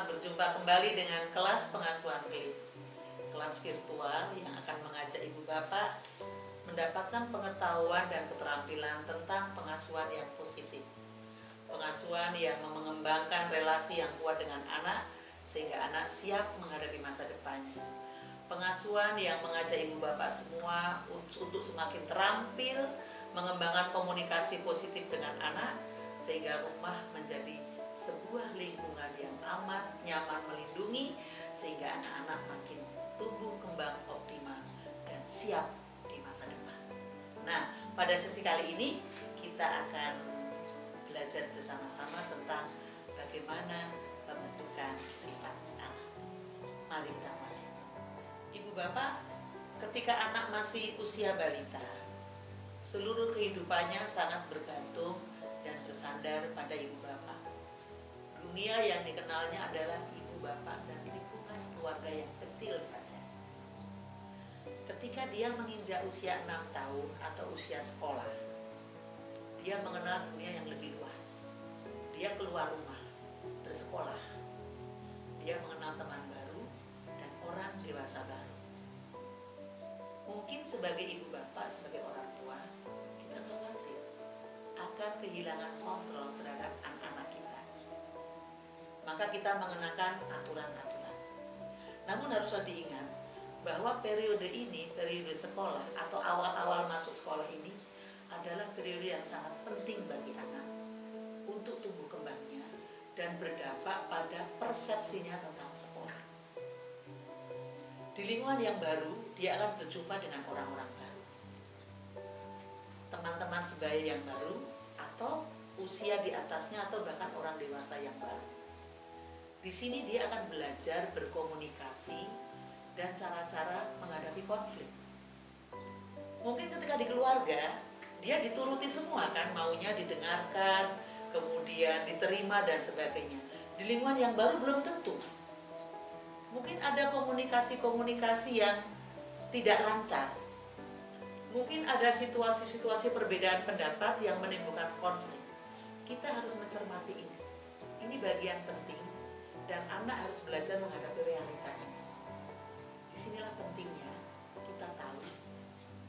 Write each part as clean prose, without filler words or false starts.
Selamat berjumpa kembali dengan kelas pengasuhan Glip, kelas virtual yang akan mengajak ibu bapak mendapatkan pengetahuan dan keterampilan tentang pengasuhan yang positif. Pengasuhan yang mengembangkan relasi yang kuat dengan anak sehingga anak siap menghadapi masa depannya. Pengasuhan yang mengajak ibu bapak semua untuk semakin terampil mengembangkan komunikasi positif dengan anak sehingga rumah menjadi sebuah lingkungan yang aman, nyaman, melindungi sehingga anak-anak makin tumbuh kembang optimal dan siap di masa depan. Nah, pada sesi kali ini kita akan belajar bersama-sama tentang bagaimana pembentukan sifat anak. Mari kita mulai. Ibu bapak, ketika anak masih usia balita, seluruh kehidupannya sangat bergantung dan bersandar pada ibu bapak. Dunia yang dikenalnya adalah ibu bapak dan lingkungan keluarga yang kecil saja. Ketika dia menginjak usia 6 tahun atau usia sekolah, dia mengenal dunia yang lebih luas. Dia keluar rumah, bersekolah. Dia mengenal teman baru dan orang dewasa baru. Mungkin sebagai ibu bapak, sebagai orang tua, kita khawatir akan kehilangan kontrol terhadap anak-anak kita. Maka kita mengenakan aturan-aturan. Namun haruslah diingat bahwa periode ini, periode sekolah atau awal-awal masuk sekolah ini adalah periode yang sangat penting bagi anak untuk tumbuh kembangnya dan berdampak pada persepsinya tentang sekolah. Di lingkungan yang baru, dia akan berjumpa dengan orang-orang baru, teman-teman sebaya yang baru, atau usia di atasnya atau bahkan orang dewasa yang baru. Di sini dia akan belajar berkomunikasi dan cara-cara menghadapi konflik. Mungkin ketika di keluarga, dia dituruti semua kan, maunya didengarkan, kemudian diterima dan sebagainya. Di lingkungan yang baru belum tentu. Mungkin ada komunikasi-komunikasi yang tidak lancar. Mungkin ada situasi-situasi perbedaan pendapat yang menimbulkan konflik. Kita harus mencermati ini. Ini bagian penting. Dan anak harus belajar menghadapi realita ini. Disinilah pentingnya kita tahu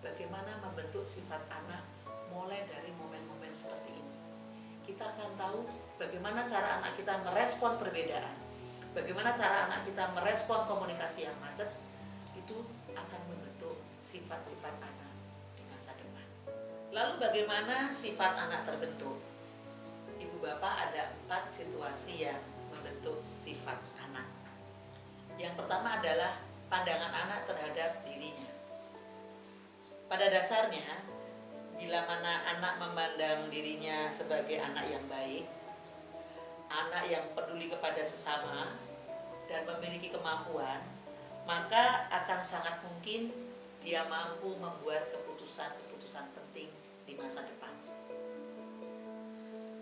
bagaimana membentuk sifat anak mulai dari momen-momen seperti ini. Kita akan tahu bagaimana cara anak kita merespon perbedaan, bagaimana cara anak kita merespon komunikasi yang macet, itu akan membentuk sifat-sifat anak di masa depan. Lalu bagaimana sifat anak terbentuk? Ibu bapak ada 4 situasi yang membentuk sifat anak. Yang pertama adalah pandangan anak terhadap dirinya. Pada dasarnya, bila mana anak memandang dirinya sebagai anak yang baik, anak yang peduli kepada sesama, dan memiliki kemampuan, maka akan sangat mungkin dia mampu membuat keputusan-keputusan penting di masa depan.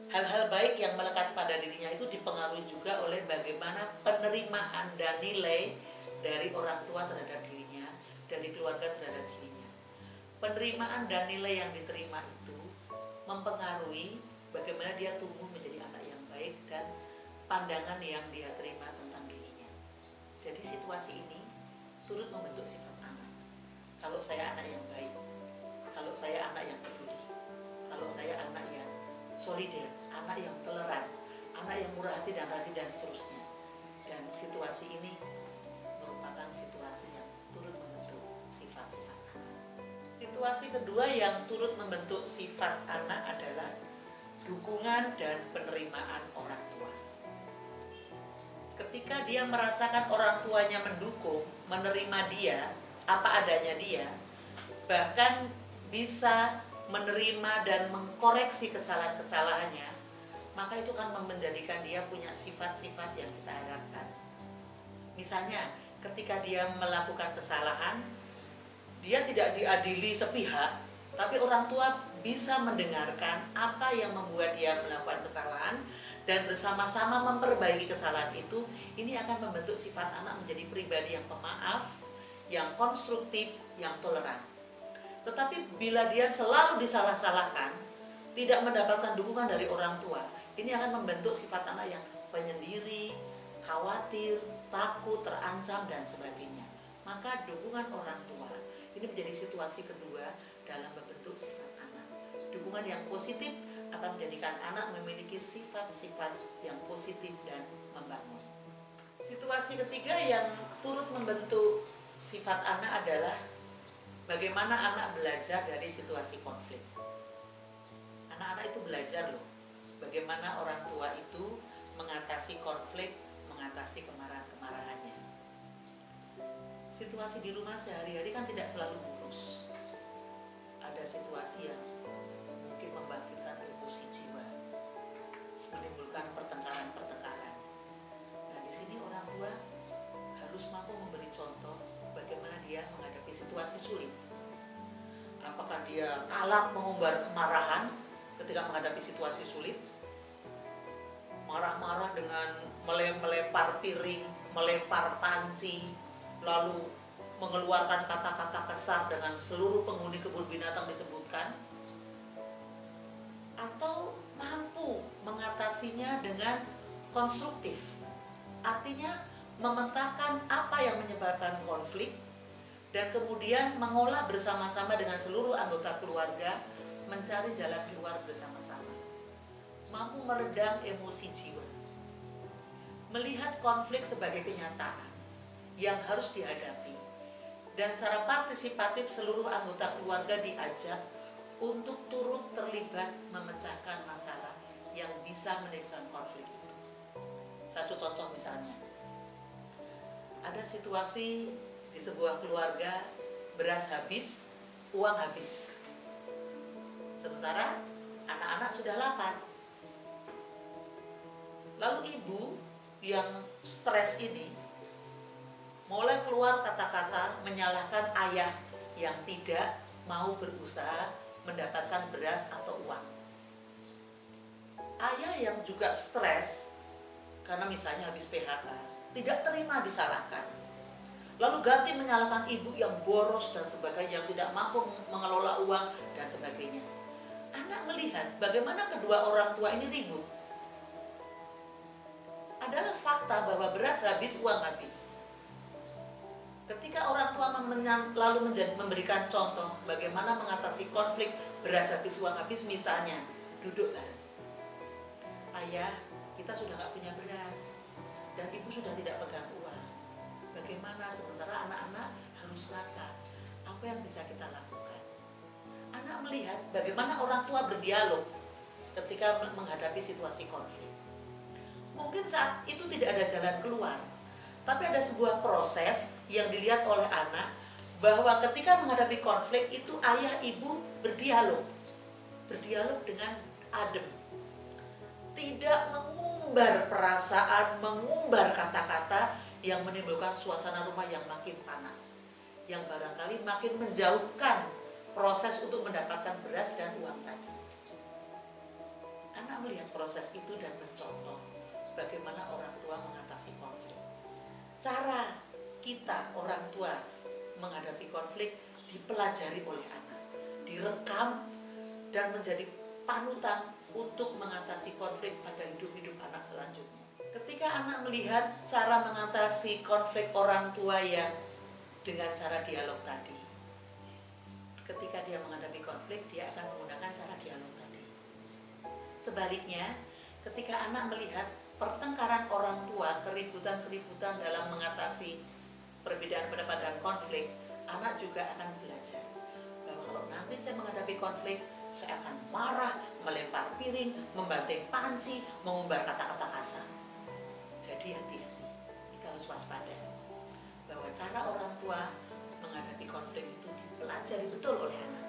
Hal-hal baik yang melekat pada dirinya itu dipengaruhi juga oleh bagaimana penerimaan dan nilai dari orang tua terhadap dirinya, dari keluarga terhadap dirinya. Penerimaan dan nilai yang diterima itu mempengaruhi bagaimana dia tumbuh menjadi anak yang baik dan pandangan yang dia terima tentang dirinya. Jadi situasi ini turut membentuk sifat anak. Kalau saya anak yang baik, kalau saya anak yang peduli, kalau saya anak yang solider, anak yang toleran, anak yang murah hati dan rajin dan seterusnya. Dan situasi ini merupakan situasi yang turut membentuk sifat-sifat anak. Situasi kedua yang turut membentuk sifat anak adalah dukungan dan penerimaan orang tua. Ketika dia merasakan orang tuanya mendukung, menerima dia, apa adanya dia, bahkan bisa menerima dan mengkoreksi kesalahan-kesalahannya, maka itu kan menjadikan dia punya sifat-sifat yang kita harapkan. Misalnya, ketika dia melakukan kesalahan, dia tidak diadili sepihak, tapi orang tua bisa mendengarkan apa yang membuat dia melakukan kesalahan dan bersama-sama memperbaiki kesalahan itu. Ini akan membentuk sifat anak menjadi pribadi yang pemaaf, yang konstruktif, yang toleran. Tetapi bila dia selalu disalah-salahkan, tidak mendapatkan dukungan dari orang tua, ini akan membentuk sifat anak yang penyendiri, khawatir, takut, terancam, dan sebagainya. Maka dukungan orang tua ini menjadi situasi kedua dalam membentuk sifat anak. Dukungan yang positif akan menjadikan anak memiliki sifat-sifat yang positif dan membangun. Situasi ketiga yang turut membentuk sifat anak adalah bagaimana anak belajar dari situasi konflik. Anak-anak itu belajar loh, bagaimana orang tua itu mengatasi konflik, mengatasi kemarahan-kemarahannya. Situasi di rumah sehari-hari kan tidak selalu mulus. Ada situasi yang mungkin membangkitkan emosi jiwa, menimbulkan pertengkaran-pertengkaran. Nah, di sini orang tua harus mampu memberi contoh bagaimana dia menghadapi situasi sulit. Apakah dia kalap mengumbar kemarahan ketika menghadapi situasi sulit? Marah-marah dengan melempar piring, melempar panci, lalu mengeluarkan kata-kata kasar dengan seluruh penghuni kebun binatang disebutkan? Atau mampu mengatasinya dengan konstruktif, artinya memetakan apa yang menyebabkan konflik dan kemudian mengolah bersama-sama dengan seluruh anggota keluarga, mencari jalan keluar bersama-sama, mampu meredam emosi jiwa, melihat konflik sebagai kenyataan yang harus dihadapi, dan secara partisipatif seluruh anggota keluarga diajak untuk turut terlibat memecahkan masalah yang bisa menimbulkan konflik itu. Satu contoh misalnya, ada situasi di sebuah keluarga, beras habis, uang habis. Sementara anak-anak sudah lapar. Lalu ibu yang stres ini mulai keluar kata-kata menyalahkan ayah yang tidak mau berusaha mendapatkan beras atau uang. Ayah yang juga stres karena misalnya habis PHK, tidak terima disalahkan. Lalu ganti menyalahkan ibu yang boros dan sebagainya, yang tidak mampu mengelola uang dan sebagainya. Anak melihat bagaimana kedua orang tua ini ribut. Adalah fakta bahwa beras habis, uang habis. Ketika orang tua lalu memberikan contoh bagaimana mengatasi konflik beras habis, uang habis, misalnya duduk kan, ayah, kita sudah nggak punya beras dan ibu sudah tidak pegang uang. Bagaimana sementara anak-anak harus makan? Apa yang bisa kita lakukan? Anak melihat bagaimana orang tua berdialog ketika menghadapi situasi konflik. Mungkin saat itu tidak ada jalan keluar, tapi ada sebuah proses yang dilihat oleh anak bahwa ketika menghadapi konflik itu ayah ibu berdialog dengan adem, tidak mengumbar perasaan, mengumbar kata-kata yang menimbulkan suasana rumah yang makin panas, yang barangkali makin menjauhkan proses untuk mendapatkan beras dan uang tadi. Anak melihat proses itu dan mencontoh bagaimana orang tua mengatasi konflik. Cara kita orang tua menghadapi konflik dipelajari oleh anak, direkam dan menjadi panutan untuk mengatasi konflik pada hidup-hidup anak selanjutnya. Ketika anak melihat cara mengatasi konflik orang tua yang dengan cara dialog tadi, ketika dia menghadapi konflik, dia akan menggunakan cara dialog tadi. Sebaliknya, ketika anak melihat pertengkaran orang tua, keributan-keributan dalam mengatasi perbedaan pendapat dan konflik, anak juga akan belajar bahwa kalau nanti saya menghadapi konflik, saya akan marah, melempar piring, membanting panci, mengumbar kata-kata kasar. Jadi hati-hati, kita harus waspada bahwa cara orang tua menghadapi konflik itu dipelajari betul oleh anak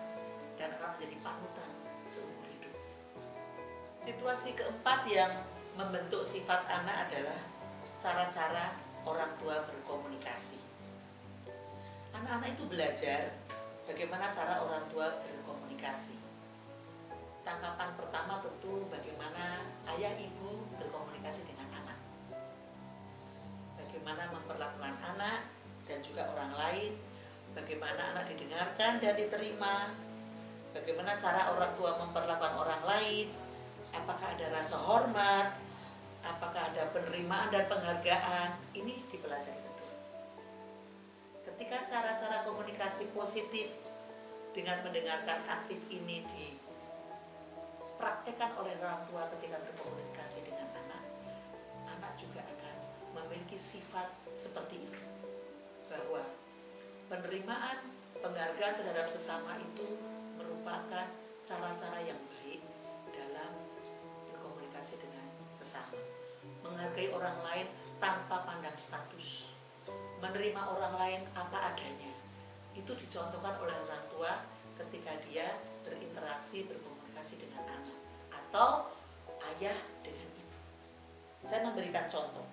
dan akan menjadi panutan seumur hidup. Situasi keempat yang membentuk sifat anak adalah cara-cara orang tua berkomunikasi. Anak-anak itu belajar bagaimana cara orang tua berkomunikasi. Tangkapan pertama tentu bagaimana ayah ibu berkomunikasi dengan anak. Bagaimana memperlakukan anak dan juga orang lain, bagaimana anak didengarkan dan diterima, bagaimana cara orang tua memperlakukan orang lain, apakah ada rasa hormat, apakah ada penerimaan dan penghargaan, ini dipelajari betul. Ketika cara-cara komunikasi positif dengan mendengarkan aktif ini dipraktekkan oleh orang tua ketika berkomunikasi dengan anak, anak juga akan memiliki sifat seperti itu, bahwa penerimaan, penghargaan terhadap sesama itu merupakan cara-cara yang baik dalam berkomunikasi dengan sesama. Menghargai orang lain tanpa pandang status, menerima orang lain apa adanya, itu dicontohkan oleh orang tua ketika dia berinteraksi, berkomunikasi dengan anak, atau ayah dengan ibu. Saya memberikan contoh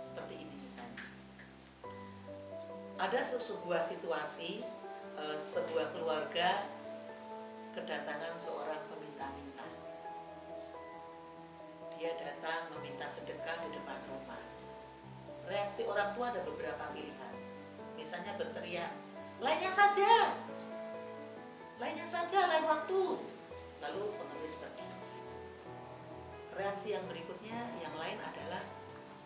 seperti ini misalnya. Ada sebuah situasi, sebuah keluarga kedatangan seorang peminta-minta. Dia datang meminta sedekah di depan rumah. Reaksi orang tua ada beberapa pilihan. Misalnya berteriak, lainnya saja, lain waktu. Lalu pengemis pergi. Reaksi yang berikutnya, yang lain adalah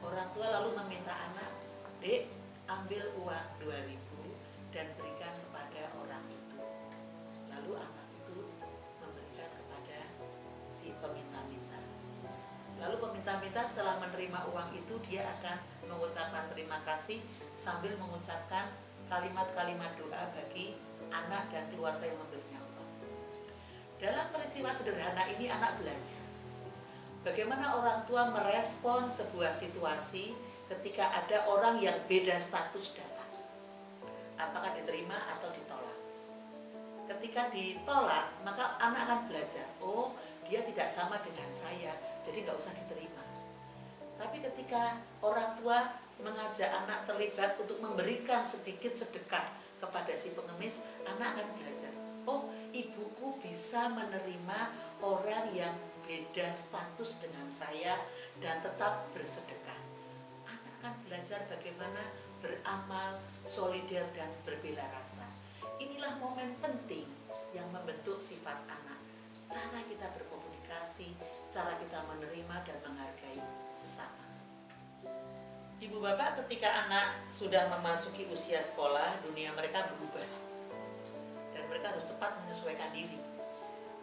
orang tua lalu meminta anak, "Dek, ambil uang 2.000 dan berikan kepada orang itu." Lalu anak itu memberikan kepada si peminta-minta. Lalu peminta-minta setelah menerima uang itu, dia akan mengucapkan terima kasih sambil mengucapkan kalimat-kalimat doa bagi anak dan keluarga yang memberinya uang. Dalam peristiwa sederhana ini anak belajar bagaimana orang tua merespon sebuah situasi ketika ada orang yang beda status datang. Apakah diterima atau ditolak? Ketika ditolak, maka anak akan belajar, oh dia tidak sama dengan saya, jadi nggak usah diterima. Tapi ketika orang tua mengajak anak terlibat untuk memberikan sedikit sedekah kepada si pengemis, anak akan belajar, oh ibuku bisa menerima orang yang beda status dengan saya dan tetap bersedekah. Anak akan belajar bagaimana beramal, solider dan berbela rasa. Inilah momen penting yang membentuk sifat anak. Cara kita berkomunikasi, cara kita menerima dan menghargai sesama. Ibu bapak, ketika anak sudah memasuki usia sekolah, dunia mereka berubah. Dan mereka harus cepat menyesuaikan diri.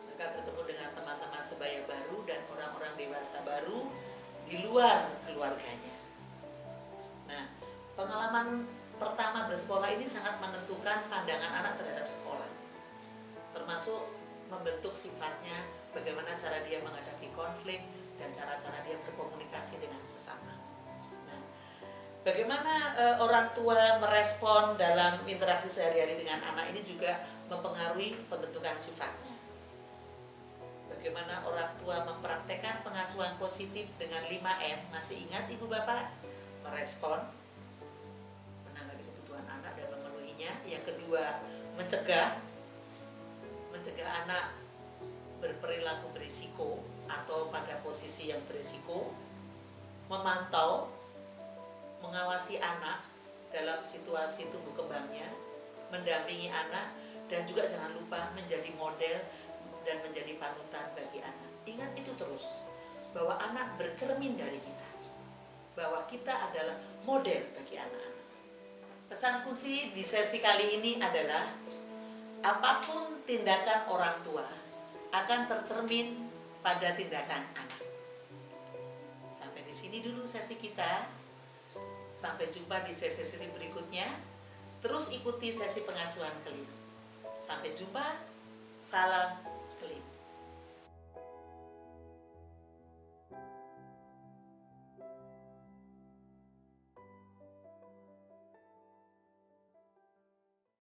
Mereka bertemu dengan teman-teman sebaya baru dan orang-orang dewasa baru di luar keluarganya. Nah, pengalaman pertama bersekolah ini sangat menentukan pandangan anak terhadap sekolah. Termasuk membentuk sifatnya, bagaimana cara dia menghadapi konflik, dan cara-cara dia berkomunikasi dengan sesama. Nah, bagaimana orang tua merespon dalam interaksi sehari-hari dengan anak ini juga mempengaruhi pembentukan sifatnya. Bagaimana orang tua mempraktekkan pengasuhan positif dengan 5M, masih ingat ibu bapak? Merespon, menangani kebutuhan anak dan memenuhinya. Yang kedua, mencegah anak berperilaku berisiko atau pada posisi yang berisiko, memantau, mengawasi anak dalam situasi tumbuh kembangnya, mendampingi anak, dan juga jangan lupa menjadi model dan menjadi panutan bagi anak. Ingat itu terus, bahwa anak bercermin dari kita, bahwa kita adalah model bagi anak-anak. Pesan kunci di sesi kali ini adalah apapun tindakan orang tua akan tercermin pada tindakan anak. Sampai di sini dulu sesi kita. Sampai jumpa di sesi-sesi berikutnya. Terus ikuti sesi pengasuhan keliru. Sampai jumpa. Salam